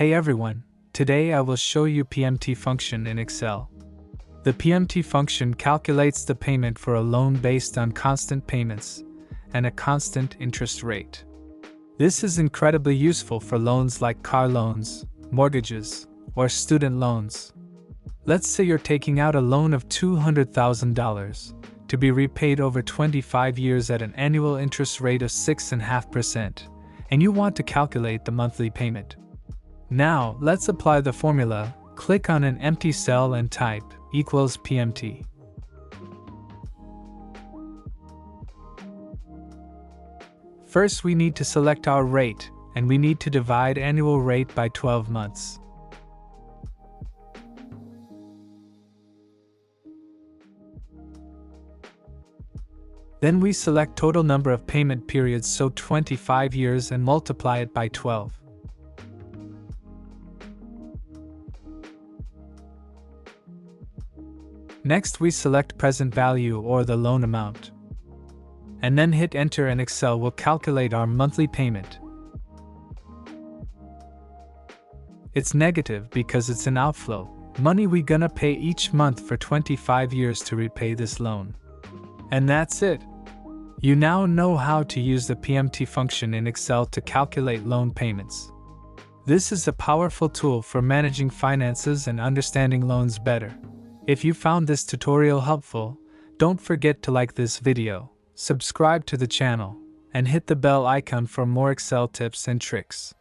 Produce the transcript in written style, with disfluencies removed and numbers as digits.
Hey everyone, today I will show you PMT function in Excel. The PMT function calculates the payment for a loan based on constant payments and a constant interest rate. This is incredibly useful for loans like car loans, mortgages, or student loans. Let's say you're taking out a loan of $200,000 to be repaid over 25 years at an annual interest rate of 6.5%, and you want to calculate the monthly payment. Now, let's apply the formula. Click on an empty cell and type equals PMT. First, we need to select our rate, and we need to divide annual rate by 12 months. Then we select total number of payment periods, so 25 years, and multiply it by 12. Next, we select present value or the loan amount. And then hit enter, and Excel will calculate our monthly payment. It's negative because it's an outflow, money we gonna pay each month for 25 years to repay this loan. And that's it. You now know how to use the PMT function in Excel to calculate loan payments. This is a powerful tool for managing finances and understanding loans better. If you found this tutorial helpful, don't forget to like this video, subscribe to the channel, and hit the bell icon for more Excel tips and tricks.